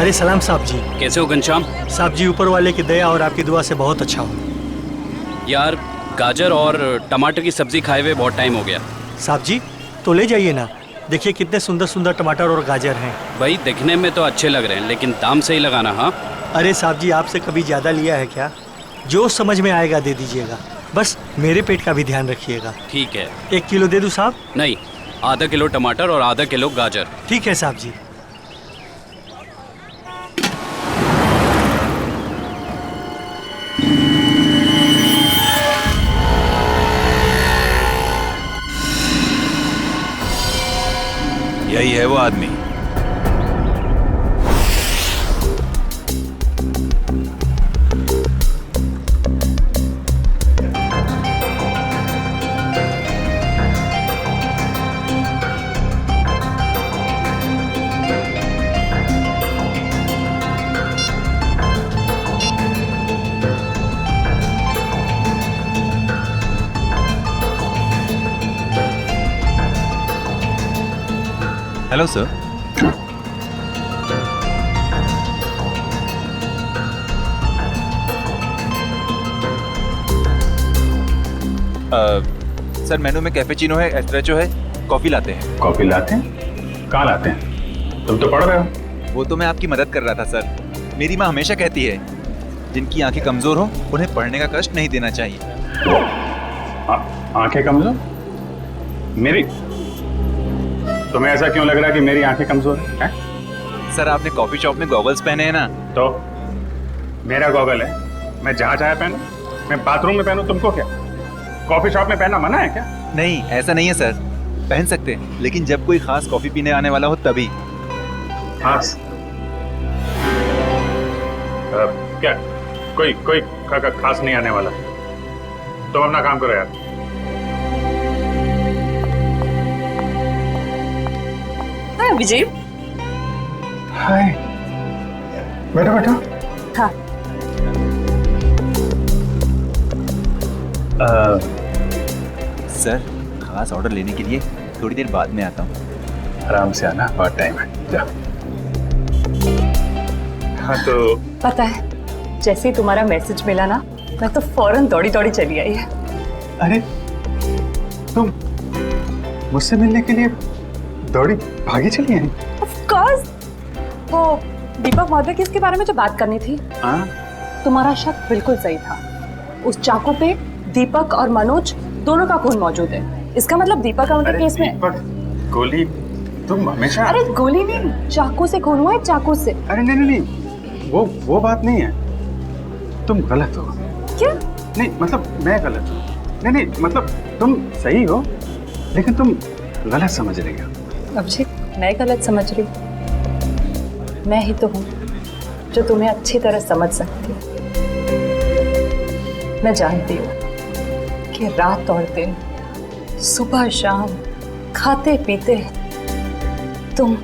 अरे सलाम साहब जी। कैसे हो घनश्याम? साहब जी ऊपर वाले की दया और आपकी दुआ से बहुत अच्छा हूँ। यार गाजर और टमाटर की सब्जी खाए हुए बहुत टाइम हो गया। साहब जी तो ले जाइए ना, देखिए कितने सुंदर सुंदर टमाटर और गाजर हैं। भाई दिखने में तो अच्छे लग रहे हैं लेकिन दाम सही लगाना। हाँ अरे साहब जी आपसे कभी ज़्यादा लिया है क्या? जो समझ में आएगा दे दीजिएगा, बस मेरे पेट का भी ध्यान रखिएगा। ठीक है। 1 किलो दे दूँ साहब? नहीं, आधा किलो टमाटर और आधा किलो गाजर। ठीक है साहब जी। यही है वो आदमी। Hello sir. सर मेनू में कैफेचिनो है, एस्प्रेसो है, कॉफी लाते हैं। कॉफी लाते हैं? कहाँ लाते हैं? तुम तो पढ़ रहे हो। वो तो मैं आपकी मदद कर रहा था सर। मेरी माँ हमेशा कहती है जिनकी आंखें कमजोर हो उन्हें पढ़ने का कष्ट नहीं देना चाहिए। आंखें कमजोर? मेरी? तुम्हें ऐसा क्यों लग रहा है कि मेरी आंखें कमजोर है? सर आपने कॉफी शॉप में गॉगल्स पहने हैं ना। तो मेरा गॉगल है, मैं जहाँ चाहे पहनूं, मैं बाथरूम में पहनूं, तुमको क्या? कॉफी शॉप में पहनना मना है क्या? नहीं ऐसा नहीं है सर, पहन सकते हैं लेकिन जब कोई खास कॉफी पीने आने वाला हो तभी। खास? क्या कोई कोई खास नहीं आने वाला? तो अपना काम करो यार। हाय विजय। हाय, बैठो बैठो। हाँ। सर खास ऑर्डर लेने के लिए थोड़ी देर बाद में आता हूँ। आराम से आना, बहुत टाइम है, जा। हाँ तो पता है जैसे ही तुम्हारा मैसेज मिला ना, मैं तो फौरन दौड़ी दौड़ी चली आई है। अरे तुम मुझसे मिलने के लिए दौड़ी भागी चली आई? Of course. वो दीपक महोदय की इसके बारे में जो बात करनी थी, हाँ? तुम्हारा शक बिल्कुल सही था। उस चाकू पे दीपक और मनोज दोनों का खून मौजूद है। इसका मतलब दीपक का मतलब केस में। दीपक, गोली, तुम हमेशा। अरे गोली नहीं, चाकू से खून हुआ है, चाकू से। अरे नहीं नहीं नहीं, वो बात नहीं है, तुम गलत हो। क्या? नहीं मतलब मैं गलत हूँ। नहीं नहीं मतलब तुम सही हो लेकिन तुम गलत समझ रही हो। अभिषेक मैं गलत समझ रही हूँ? मैं ही तो हूँ जो तुम्हें अच्छी तरह समझ सकती हूँ। मैं जानती हूँ कि रात और दिन, सुबह शाम, खाते पीते तुम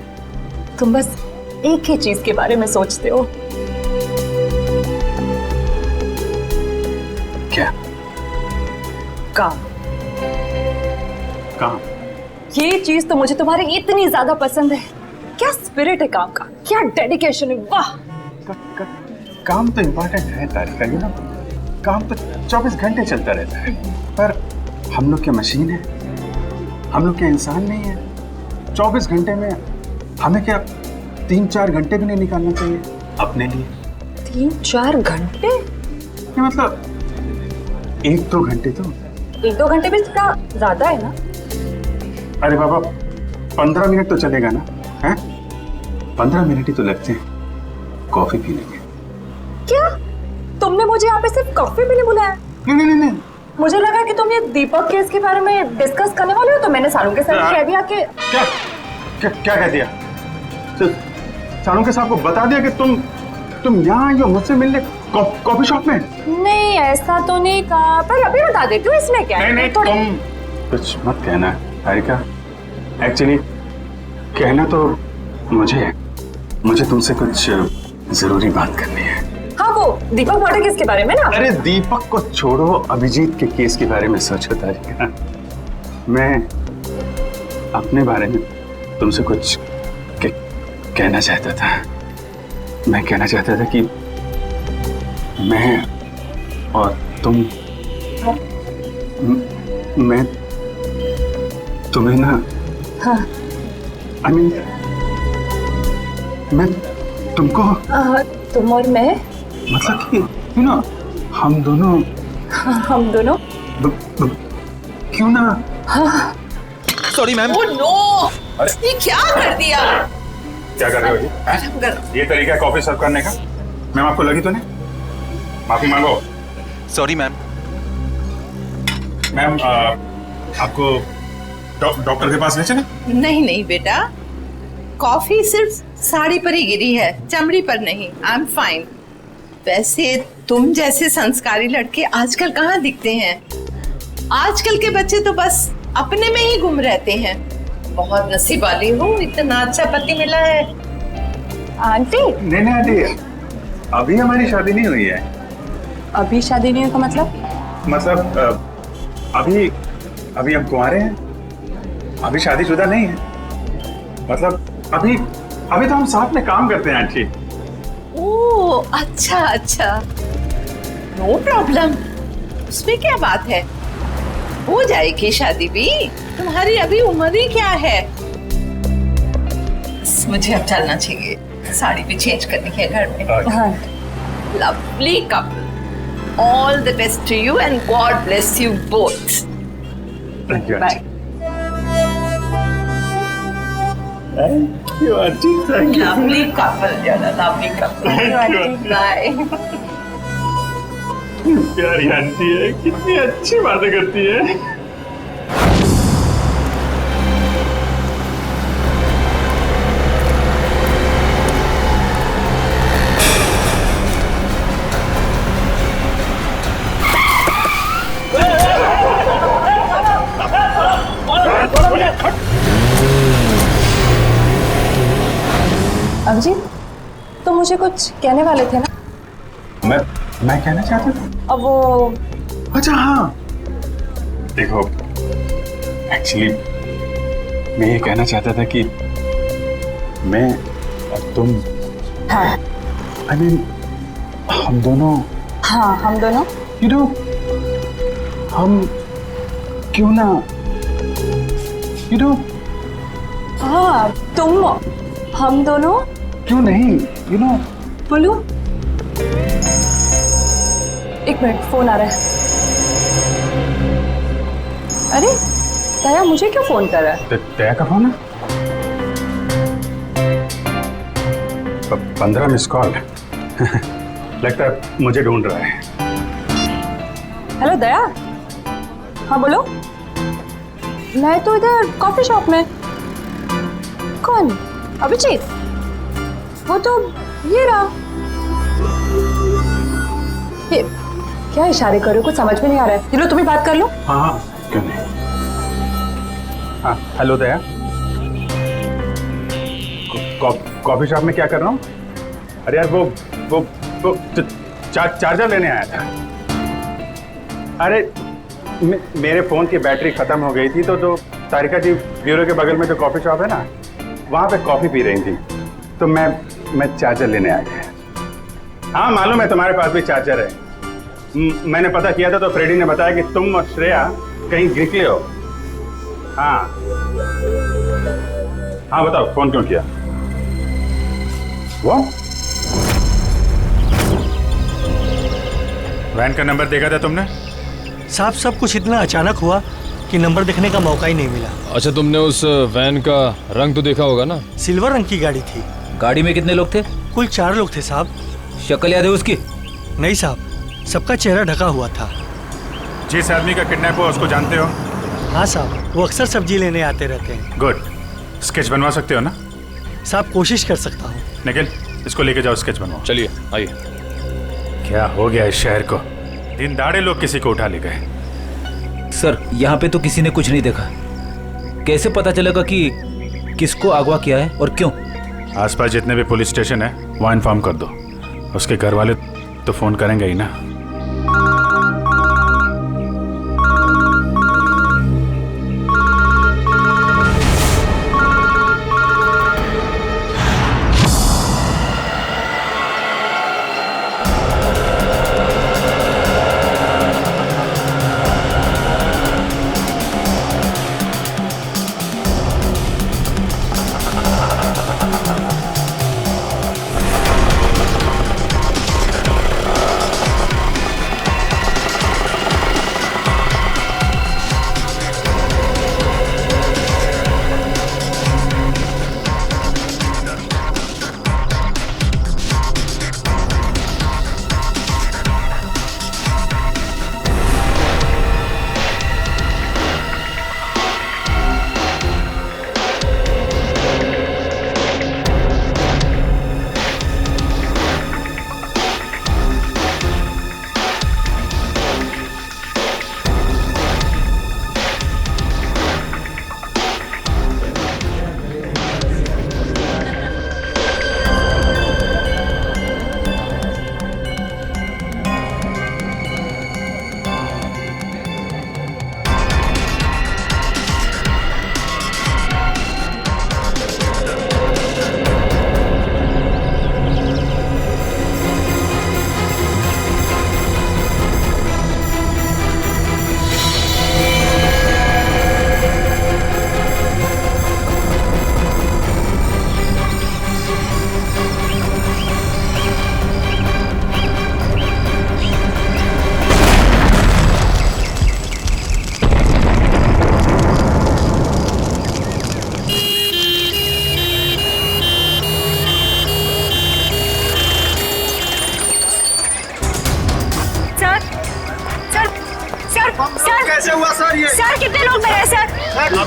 बस एक ही चीज के बारे में सोचते हो। क्या? काम। काम? ये चीज तो मुझे तुम्हारी इतनी ज्यादा पसंद है। क्या स्पिरिट है काम का, क्या डेडिकेशन है, वाह। काम तो इम्पोर्टेंट है तारिका, यू नो, काम तो 24 घंटे चलता रहता है, पर हम लोग क्या मशीन है? हम लोग क्या इंसान नहीं है? 24 घंटे में हमें क्या 3-4 घंटे भी नहीं निकालना चाहिए अपने लिए? 3-4 घंटे? ये मतलब 1-2 घंटे तो। 1-2 घंटे भी इतना ज्यादा है ना? अरे बाबा 15 मिनट तो चलेगा ना? हैं? 15 मिनट ही तो लगते हैं कॉफी पीने के। क्या तुमने मुझे यहाँ पे सिर्फ कॉफी पीने बुलाया? नहीं नहीं नहीं, मुझे लगा कि तुम ये दीपक केस के बारे में डिस्कस करने वाले हो, तो मैंने सालू के साथ कह दिया कि क्या क्या क्या कह दिया? सालू के साहब को बता दिया कि तुम यहाँ आई हो मुझसे मिलने कॉफी शॉप में? नहीं ऐसा तो नहीं कहा, पर अभी बता देती हूँ, इसमें क्या है। नहीं तुम कुछ मत कहना तारिका, एक्चुअली कहना तो मुझे तुमसे कुछ जरूरी बात करनी है। हाँ वो दीपक मर्डर केस के बारे में ना? अरे दीपक को छोड़ो, अभिजीत के केस के बारे में सोचो तारिका। मैं अपने बारे में तुमसे कुछ कहना चाहता था। मैं कहना चाहता था कि मैं और तुम मैं तुम्हें ना हाँ I mean, मैं तुमको तुम और मैं मतलब कि हम दोनों हम दोनों क्यों ना सॉरी मैम। ओह नो, ये क्या कर दिया? क्या कर रहे हो जी? ये तरीका है कॉफी सर्व करने का? मैम आपको लगी तो नहीं? माफी मांगो। Sorry ma'am. मैम आपको डॉक्टर के पास ले चले? नहीं नहीं बेटा, कॉफी सिर्फ साड़ी पर ही गिरी है, चमड़ी पर नहीं। I am fine. वैसे तुम जैसे संस्कारी लड़के आजकल कहाँ दिखते हैं? आजकल के बच्चे तो बस अपने में ही गुम रहते हैं। बहुत नसीब वाली हो, इतना अच्छा पति मिला है। आंटी नहीं आंटी, अभी हमारी शादी नहीं हुई है। अभी शादी नहीं हुई का मतलब अभी हम कुंवारे हैं, अभी शादीशुदा नहीं है। मतलब अभी तो हम साथ में काम करते हैं आंटी। ओह अच्छा अच्छा, नो प्रॉब्लम, उसमें क्या बात है, हो जाएगी शादी भी। तुम्हारी अभी उम्र ही क्या है। मुझे अब चलना चाहिए, साड़ी भी चेंज करनी है घर में। हाँ lovely couple, all the best to you and God bless you both. Bye. Thank you aunty, thank you. Lovely couple, lovely couple. Bye. प्यारी आंटी है, कितनी अच्छी बातें करती है। अभिजीत, तो मुझे कुछ कहने वाले थे ना? मैं कहना चाहता था। अब वो अच्छा हाँ, देखो एक्चुअली मैं ये कहना चाहता था कि मैं और तुम, हाँ I mean, हम दोनों, हाँ हम दोनों you know, हम क्यों ना, you know, हाँ तुम हम दोनों क्यों नहीं, you know, बोलू। एक मिनट, फोन आ रहा है। अरे दया मुझे क्यों फोन कर रहा है? दया का फोन है? 15 मिस कॉल। लगता है मुझे ढूंढ रहा है। हेलो दया। हाँ बोलो। मैं तो इधर कॉफी शॉप में। कौन? अभिजीत? वो तो ये रहा। ये क्या इशारे कर रहे हो? कुछ समझ में नहीं आ रहा है। चलो तुम ही बात कर लो। हाँ क्यों नहीं। हाँ हेलो दया, कॉफी शॉप में क्या कर रहा हूँ? अरे यार वो चार्जर लेने आया था। अरे मेरे फोन की बैटरी खत्म हो गई थी, तो जो तारिका जी ब्यूरो के बगल में जो कॉफी शॉप है ना, वहाँ पे कॉफी पी रही थी, तो मैं चार्जर लेने आ गया। हाँ मालूम है तुम्हारे पास भी चार्जर है। मैंने पता किया था तो फ्रेडी ने बताया कि तुम और श्रेया कहीं निकले हो। हाँ हाँ बताओ, फोन क्यों किया? वो वैन का नंबर देखा था तुमने? साहब सब कुछ इतना अचानक हुआ कि नंबर देखने का मौका ही नहीं मिला। अच्छा, तुमने उस वैन का रंग तो देखा होगा ना? सिल्वर रंग की गाड़ी थी। गाड़ी में कितने लोग थे? कुल 4 लोग थे साहब। शक्ल याद है उसकी? नहीं साहब, सबका चेहरा ढका हुआ था। जिस आदमी का किडनैप हुआ उसको जानते हो? हाँ साहब, वो अक्सर सब्जी लेने आते रहते हैं। गुड। स्केच बनवा सकते हो ना? साहब कोशिश कर सकता हूँ। निखिल, इसको लेके जाओ, स्केच बनवाओ। चलिए आइए। क्या हो गया इस शहर को? दिन दाड़े लोग किसी को उठा ले गए। सर यहाँ पे तो किसी ने कुछ नहीं देखा। कैसे पता चलेगा कि किसको अगवा किया है और क्यों? आसपास जितने भी पुलिस स्टेशन है वहाँ इन्फॉर्म कर दो। उसके घर वाले तो फोन करेंगे ही ना।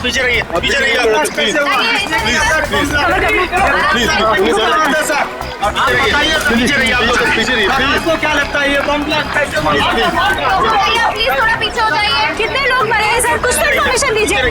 पीछे रहिए, पीछे रहिए। प्लीज पीछे रहिए, आप लोग पीछे रहिए। आपको क्या लगता है ये बम ब्लास्ट कैसे हुआ? प्लीज थोड़ा पीछे हो जाइए। कितने लोग मरे हैं सर, कुछ तो इन्फॉर्मेशन दीजिए।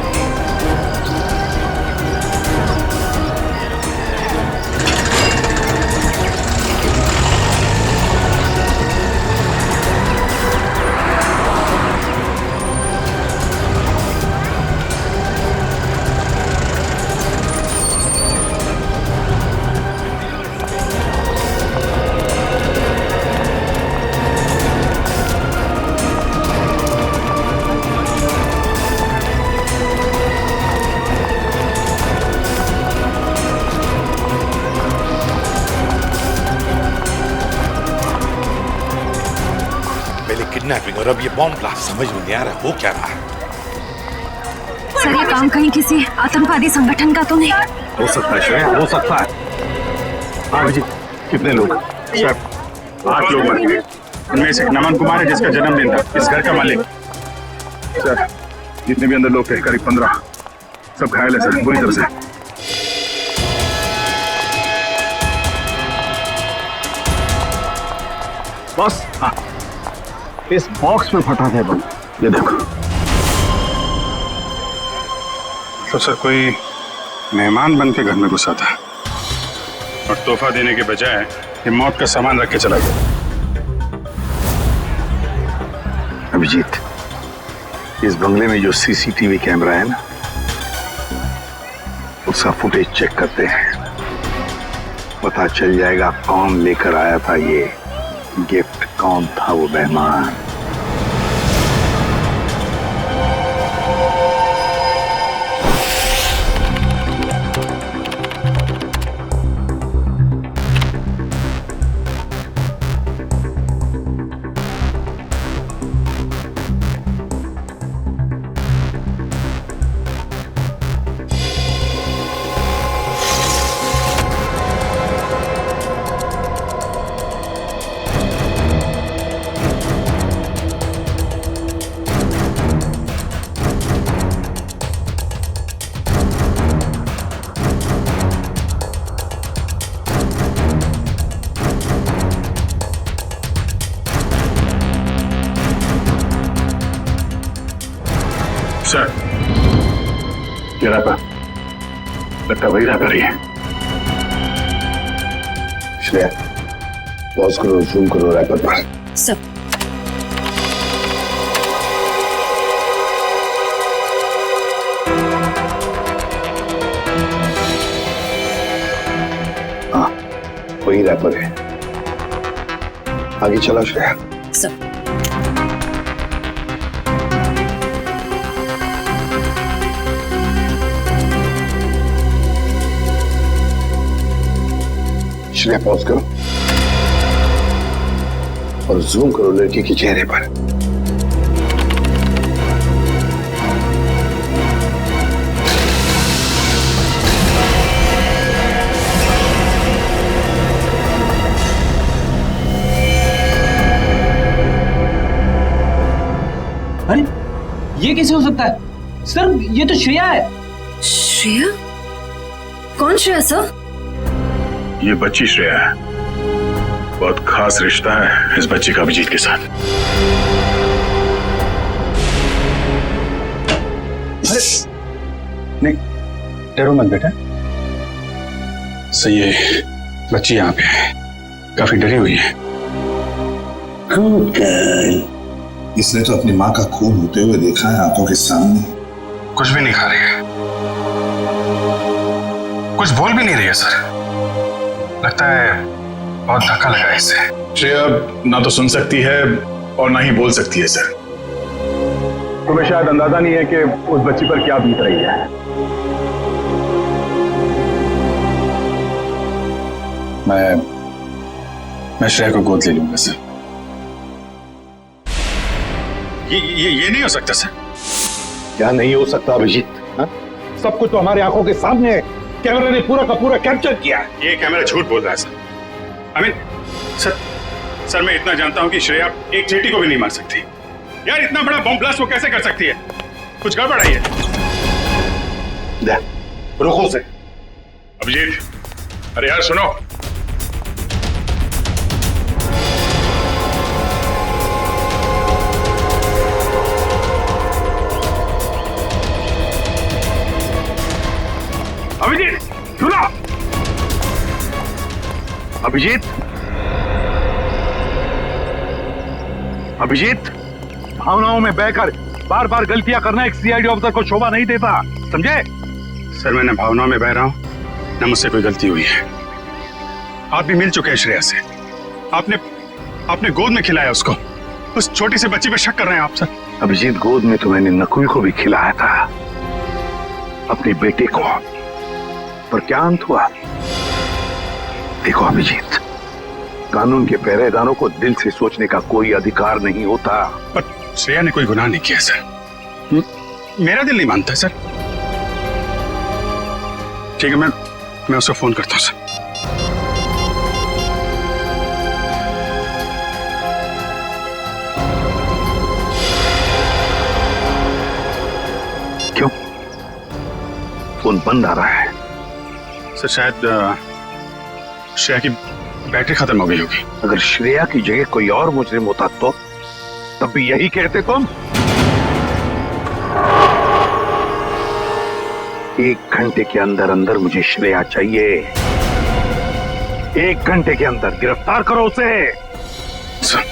किडनैपिंग और अब ये बॉम्ब ब्लास्ट, समझ में नहीं आ रहा हो क्या रहा है। सर ये काम कहीं किसी आतंकवादी संगठन का तो नहीं? हो सकता है श्रेया, हो सकता है। हाँ जी, कितने लोग? सर 8 लोग मर गए। उनमें से नमन कुमार है जिसका जन्मदिन था, इस घर का मालिक। सर जितने भी अंदर लोग थे करीब 15, सब घायल है सर, बुरी तरह से। बस हाँ, इस बॉक्स में फटा था बम, ये देखो। तो सर कोई मेहमान बन के घर में घुसा था और तोहफा देने के बजाय ये मौत का सामान रख के चला गया। अभिजीत, इस बंगले में जो सीसीटीवी कैमरा है ना, उसका फुटेज चेक करते हैं, पता चल जाएगा कौन लेकर आया था ये गिफ्ट, कौन था वो मेहमान। सर ये रैपर लगता वही रैपर ही है। श्रेया पॉज करो, जूम करो रैपर पर। सब हाँ वही रैपर है। आगे चला श्रेया। सब श्रेया पॉज करो और जूम करो लड़की के चेहरे पर। अरे ये कैसे हो सकता है सर? ये तो श्रेया है। श्रेया? कौन श्रेया सर? ये बच्ची श्रेया है, बहुत खास रिश्ता है इस बच्ची का अभिजीत के साथ। नहीं डरो मत बेटा, सही है, बच्ची यहाँ पे है, काफी डरी हुई है। इसने तो अपनी माँ का खून होते हुए देखा है आंखों के सामने। कुछ भी नहीं खा रही है, कुछ बोल भी नहीं रही है सर, लगता है बहुत धक्का लगा है इससे। श्रेया ना तो सुन सकती है और ना ही बोल सकती है सर। तुम्हें शायद अंदाजा नहीं है कि उस बच्ची पर क्या बीत रही है। मैं श्रेया को गोद ले लूंगा सर। ये नहीं हो सकता सर। क्या नहीं हो सकता अभिजीत? सब कुछ तो हमारे आंखों के सामने है, कैमरा ने पूरा का पूरा कैप्चर किया। ये कैमरा झूठ बोल रहा है सर। सर मैं इतना जानता हूं कि श्रेया एक चींटी को भी नहीं मार सकती। यार इतना बड़ा बम ब्लास्ट वो कैसे कर सकती है? कुछ गड़बड़ है ये। रुको से। अभिजीत, अरे यार सुनो। अभिजीत सुनो। अभिजीत, अभिजीत, भावनाओं में बहकर बार बार गलतियां करना एक सीआईडी ऑफिसर को शोभा नहीं देता, समझे? सर, मैं न भावनाओं में बह रहा हूं, न मुझसे कोई गलती हुई है। आप भी मिल चुके हैं श्रेया से। आपने गोद में खिलाया उसको। उस छोटी सी बच्ची पे शक कर रहे हैं आप सर? अभिजीत, गोद में तो मैंने नकुल को भी खिलाया था, अपने बेटे को, पर क्या अंत हुआ? देखो अभिजीत, कानून के पहरेदारों को दिल से सोचने का कोई अधिकार नहीं होता। पर श्रेया ने कोई गुनाह नहीं किया सर। मेरा दिल नहीं मानता सर। ठीक है, मैं उसको फोन करता हूं सर। क्यों फोन बंद आ रहा है? सर शायद श्रेया की बैटरी खत्म हो गई होगी। अगर श्रेया की जगह कोई और मुजरिम होता तो तब भी यही कहते तुम? 1 घंटे के अंदर अंदर मुझे श्रेया चाहिए। 1 घंटे के अंदर गिरफ्तार करो उसे। सर,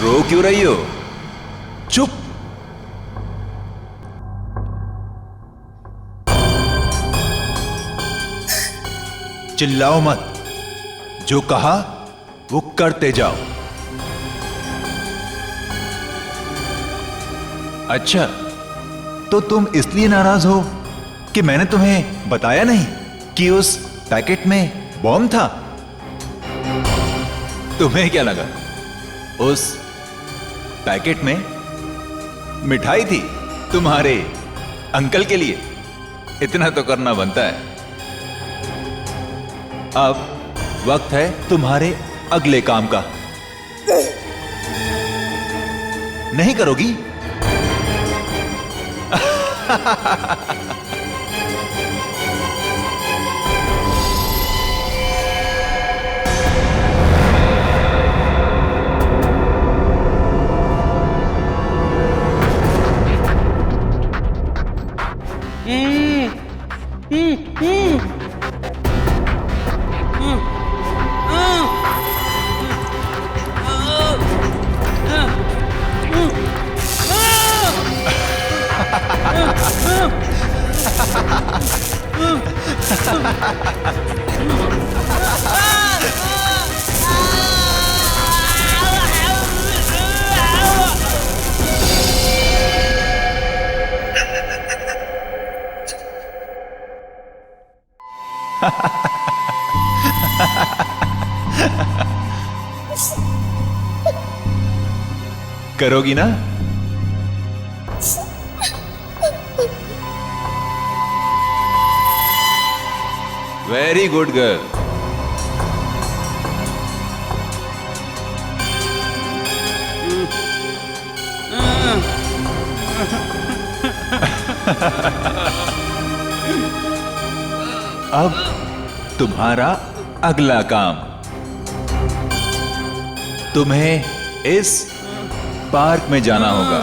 रो क्यों रही हो? चुप। चिल्लाओ मत, जो कहा वो करते जाओ। अच्छा, तो तुम इसलिए नाराज हो कि मैंने तुम्हें बताया नहीं कि उस पैकेट में बॉम्ब था? तुम्हें क्या लगा उस पैकेट में मिठाई थी तुम्हारे अंकल के लिए? इतना तो करना बनता है। अब वक्त है तुम्हारे अगले काम का। नहीं करोगी? करोगी ना? Very good girl. अब तुम्हारा अगला काम, तुम्हें इस पार्क में जाना होगा।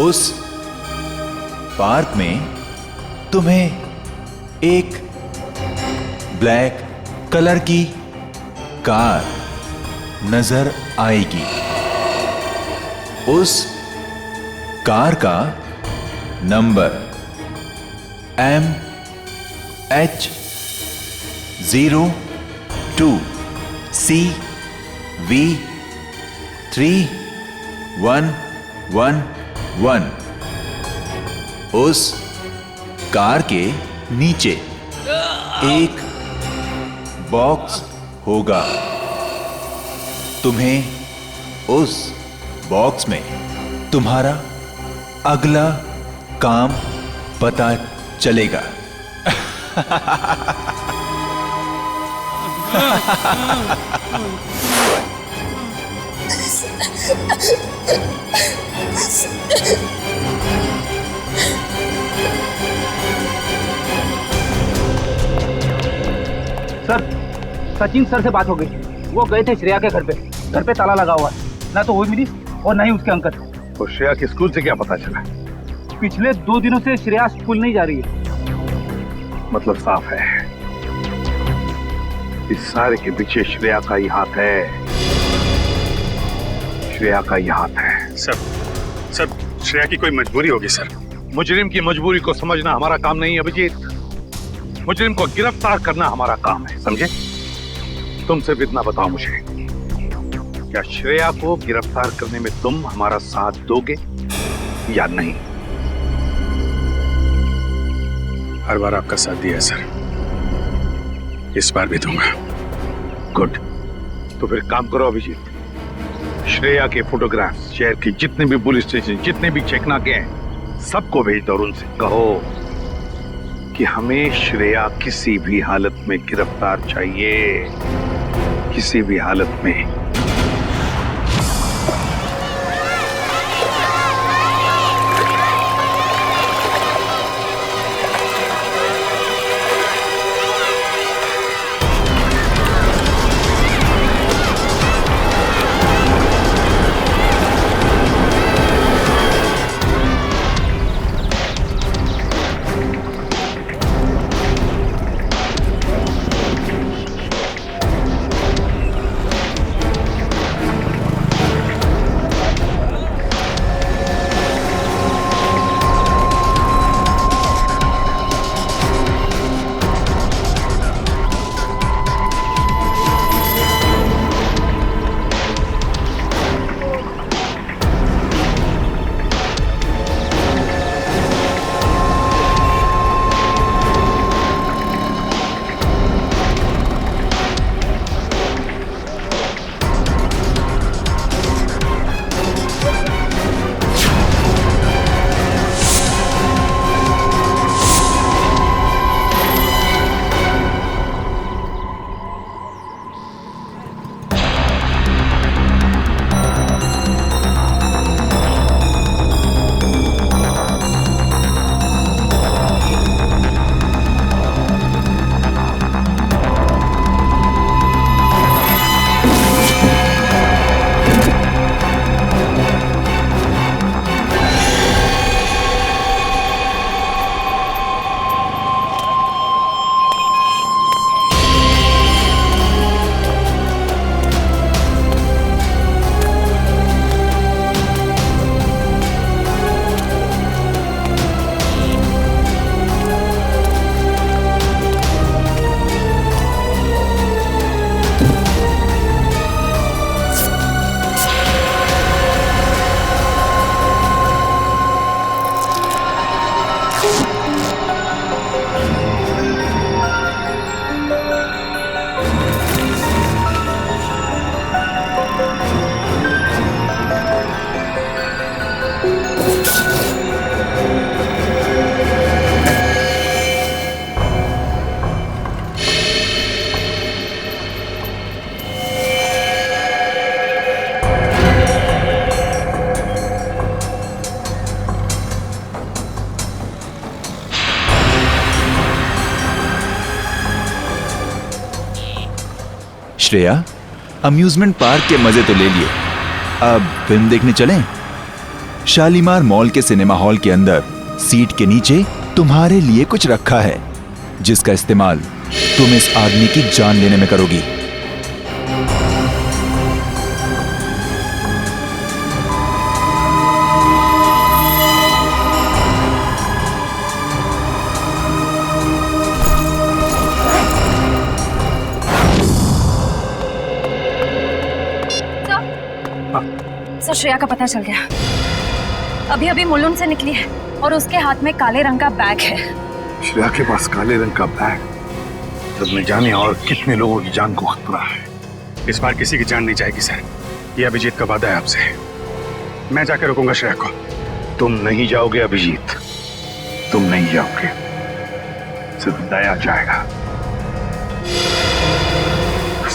उस पार्क में तुम्हें एक ब्लैक कलर की कार नजर आएगी। उस कार का नंबर MH02CV3111। उस कार के नीचे एक बॉक्स होगा। तुम्हें उस बॉक्स में तुम्हारा अगला काम पता चलेगा। सर, सचिन सर से बात हो गई। वो गए थे श्रेया के घर पे। घर पे ताला लगा हुआ है, ना तो वो मिली और ना ही उसके अंकल। तो श्रेया के स्कूल से क्या पता चला? पिछले 2 दिनों से श्रेया स्कूल नहीं जा रही है। मतलब साफ है, इस सारे के पीछे श्रेया का ही हाथ है। श्रेया का ही हाथ है। सर श्रेया की कोई मजबूरी होगी सर। मुजरिम की मजबूरी को समझना हमारा काम नहीं है अभिजीत। मुजरिम को गिरफ्तार करना हमारा काम है, समझे? तुम सिर्फ इतना बताओ मुझे, क्या श्रेया को गिरफ्तार करने में तुम हमारा साथ दोगे या नहीं? हर बार आपका साथ दिया है सर, इस बार भी दूंगा। गुड। तो फिर काम करो अभिजीत, श्रेया के फोटोग्राफ्स शहर की जितने भी पुलिस स्टेशन, जितने भी चेकनाके हैं, सबको भेज दो और उनसे कहो कि हमें श्रेया किसी भी हालत में गिरफ्तार चाहिए, किसी भी हालत में। श्रेया, अम्यूजमेंट पार्क के मजे तो ले लिए, अब फिल्म देखने चलें? शालीमार मॉल के सिनेमा हॉल के अंदर सीट के नीचे तुम्हारे लिए कुछ रखा है, जिसका इस्तेमाल तुम इस आदमी की जान लेने में करोगी। सर, श्रेया का पता चल गया। अभी अभी मुलुंड से निकली है और उसके हाथ में काले रंग का बैग है। श्रेया के पास काले रंग का बैग, तब न जाने और कितने लोगों की जान को खतरा है। इस बार किसी की जान नहीं जाएगी सर, ये अभिजीत का वादा है आपसे। मैं जाकर रोकूंगा श्रेया को। तुम नहीं जाओगे अभिजीत, तुम नहीं जाओगे, सिर्फ दया जाएगा।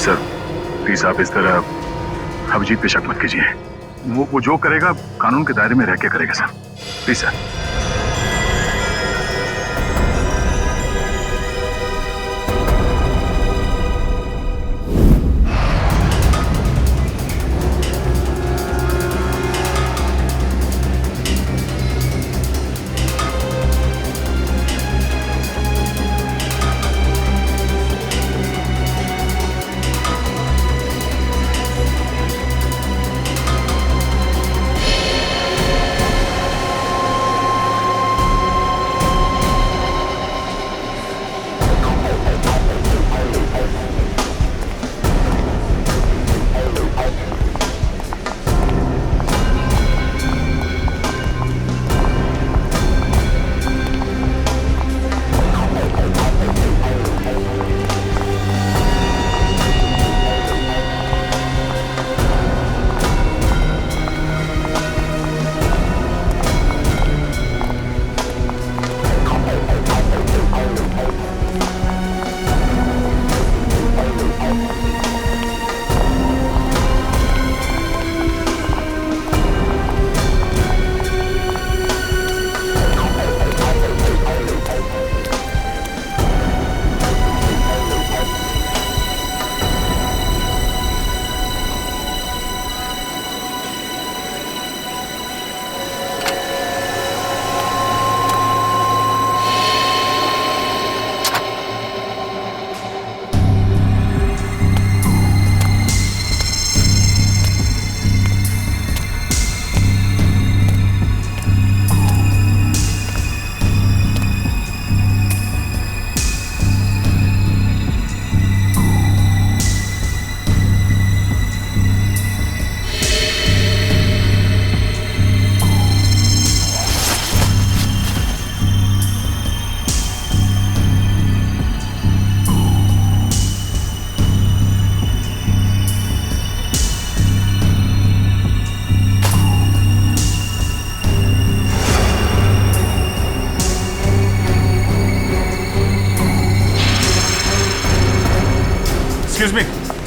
सर प्लीज आप इस तरह अभिजीत पे शक मत कीजिए। वो जो करेगा कानून के दायरे में रह के करेगा sir, please sir.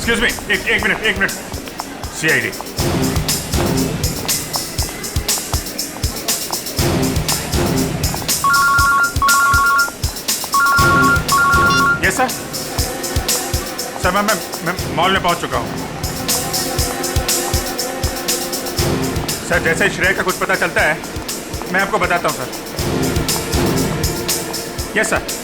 Excuse me, एक minute. CID. Yes sir. Sir मैं मॉल में पहुंच चुका हूं। सर जैसे ही श्रेया का कुछ पता चलता है मैं आपको बताता हूं सर। Yes sir.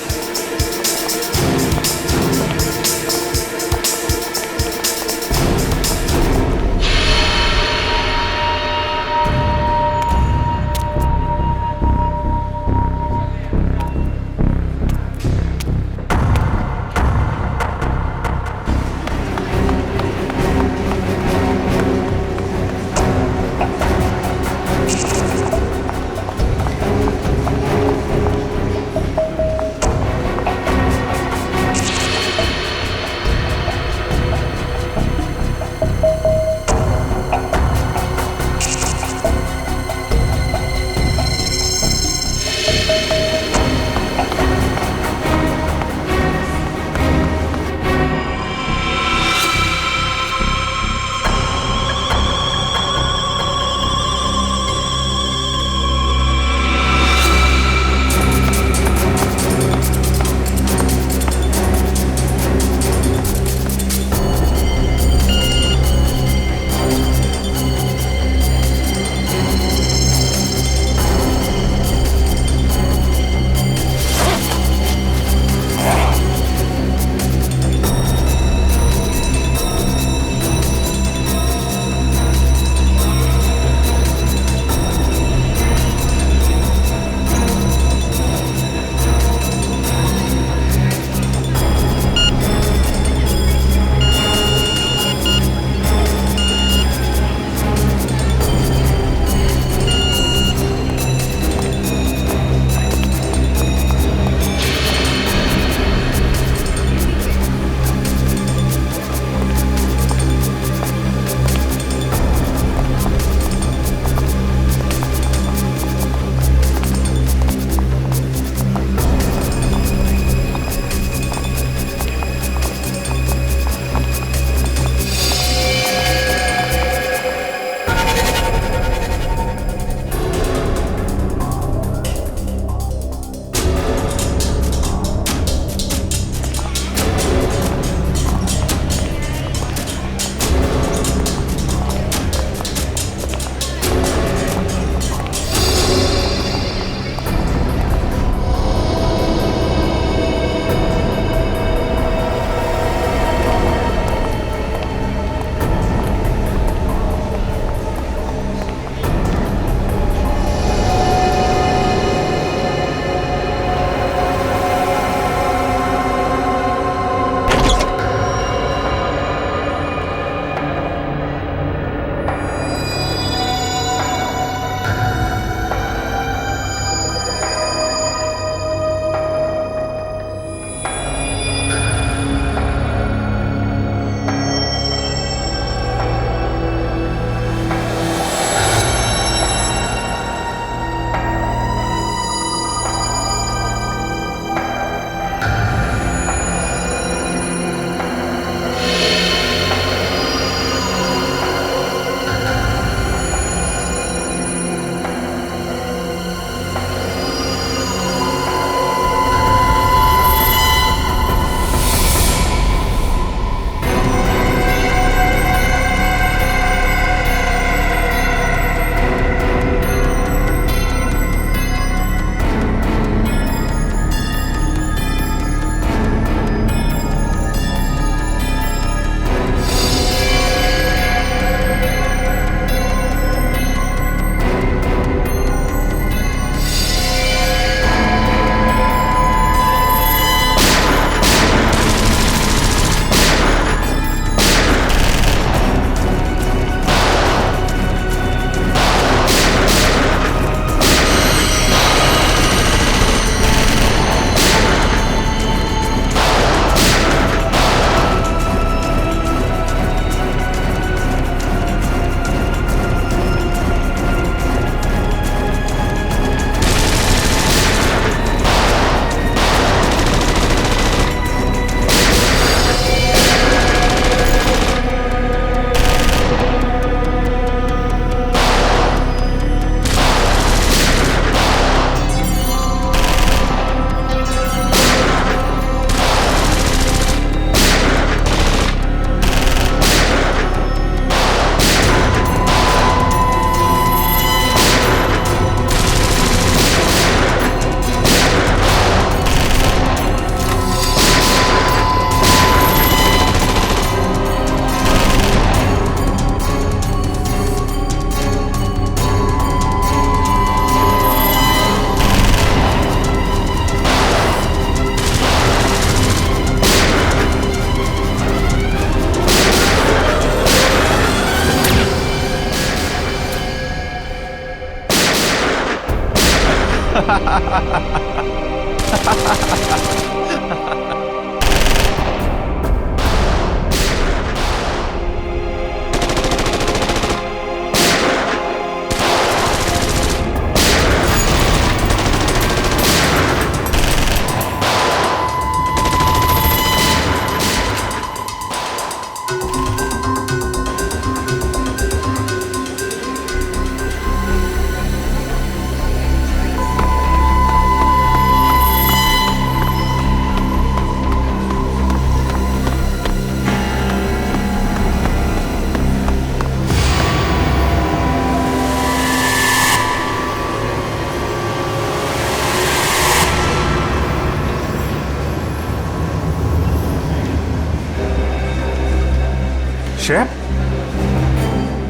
श्रेया,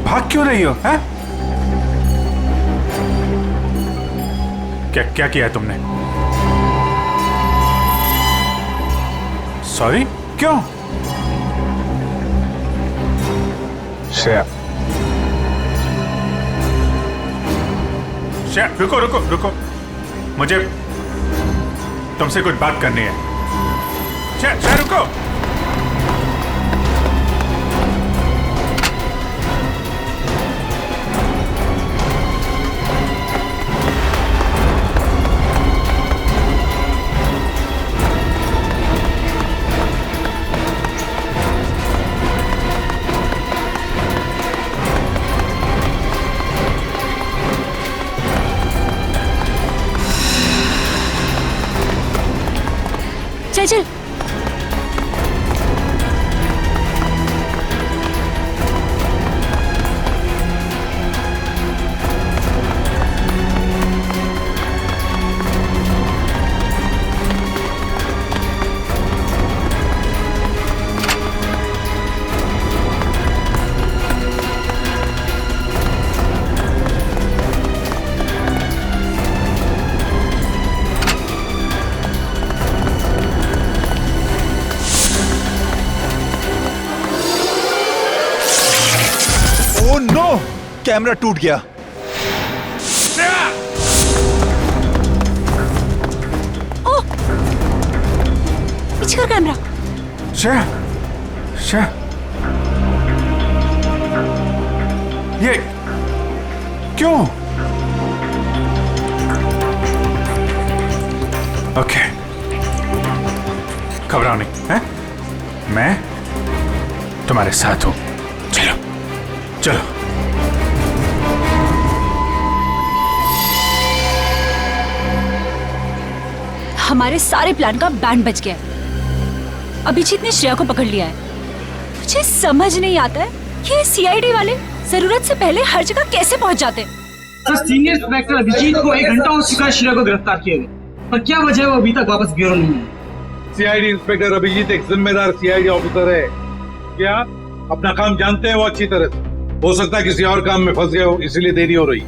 भाग क्यों रही हो? हैं? क्या क्या किया है तुमने? सॉरी, क्यों? श्रेया, श्रेया, रुको रुको रुको, मुझे तुमसे कुछ बात करनी है। श्रेया, श्रेया रुको। चल चल। ओह नो, कैमरा टूट गया। ओह, पीछे कर कैमरा। श्रेया, श्रेया, ये क्यों? ओके, घबराओ नहीं, हैं? मैं तुम्हारे साथ हूं। चलो चलो। हमारे सारे प्लान का बैंड बज गया है। अभिजीत ने श्रेया को पकड़ लिया है। मुझे समझ नहीं आता है ये सीआईडी वाले जरूरत से पहले हर जगह कैसे पहुंच जाते हैं। सर, सीनियर इंस्पेक्टर अभिजीत को 1 घंटा हो चुका है श्रेया को गिरफ्तार किए हुए, पर क्या वजह है वो अभी तक वापस ब्यूरो नहीं है। सीआईडी इंस्पेक्टर अभिजीत एक जिम्मेदार सीआईडी ऑफिसर है। क्या अपना काम जानते हैं वो अच्छी तरह से? हो सकता है किसी और काम में फंस गए हो, इसीलिए देरी हो रही है।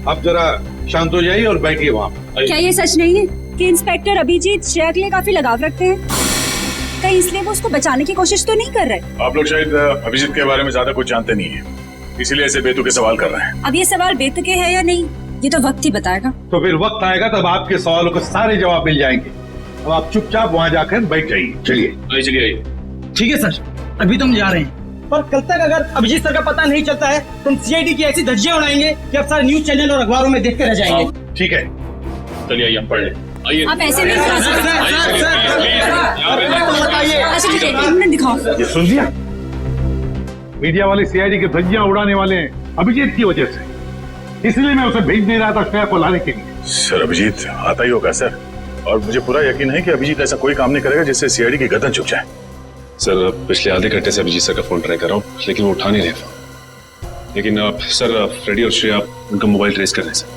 अब जरा शांत हो जाइए और बैठिए वहाँ। क्या ये सच नहीं है कि इंस्पेक्टर अभिजीत श्रेया के लिए काफी लगाव रखते हैं? कहीं इसलिए वो उसको बचाने की कोशिश तो नहीं कर रहे? आप लोग शायद अभिजीत के बारे में ज्यादा कुछ जानते नहीं है, इसीलिए ऐसे बेतुके सवाल कर रहे हैं। अब ये सवाल बेतुके है या नहीं ये तो वक्त ही बताएगा। तो फिर वक्त आएगा तब आपके सवालों के सारे जवाब मिल जाएंगे। अब आप चुपचाप वहाँ जाकर बैठ जाइए। चलिए चलिए। ठीक है सर, अभी तो हम जा रहे हैं, पर कल तक अगर अभिजीत सर का पता नहीं चलता है तो हम सीआईडी की ऐसी धज्जियां उड़ाएंगे कि अब सारे न्यूज चैनल और अखबारों में देखते रह जाएंगे। ठीक है, चलिए आइए हम पढ़ लें। आइए। आप ऐसे नहीं करा सकते। एक मिनट दिखाओ। ये सुन लिया, मीडिया वाले सीआईडी की धज्जियां उड़ाने वाले हैं अभिजीत की वजह से, इसलिए मैं उसे भेज नहीं रहा था श्रेया को लाने के लिए। सर, अभिजीत आता ही होगा सर, और मुझे पूरा यकीन है कि अभिजीत ऐसा कोई काम नहीं करेगा जिससे सीआईडी की गर्दन झुक जाए। सर, पिछले आधे घंटे से अभिजीत सर का फोन ट्राई कर रहा हूँ, लेकिन वो उठा नहीं रहे फोन। लेकिन सर, फ्रेडी और श्रेया उनका मोबाइल ट्रेस कर रहे हैं sir.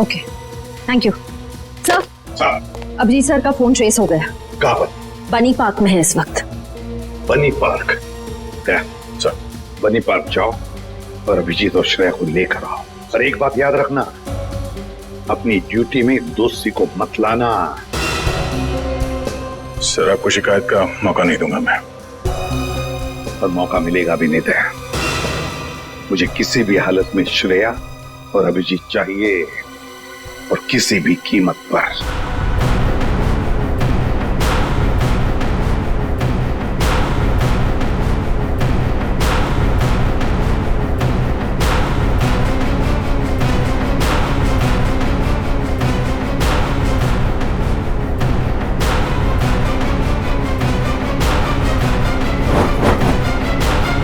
Okay, thank you sir. Abhijit sir का फोन ट्रेस हो गया। कहाँ पर? बनी पार्क में है इस वक्त। बनी पार्क? सर, बनी पार्क जाओ और अभिजीत और श्रेया को लेकर आओ। और एक बात याद रखना, अपनी ड्यूटी में दोस्ती को मत लाना। सर, आपको शिकायत का मौका नहीं दूंगा मैं। और मौका मिलेगा भी नहीं। मुझे किसी भी हालत में श्रेया और अभिजीत चाहिए, और किसी भी कीमत पर।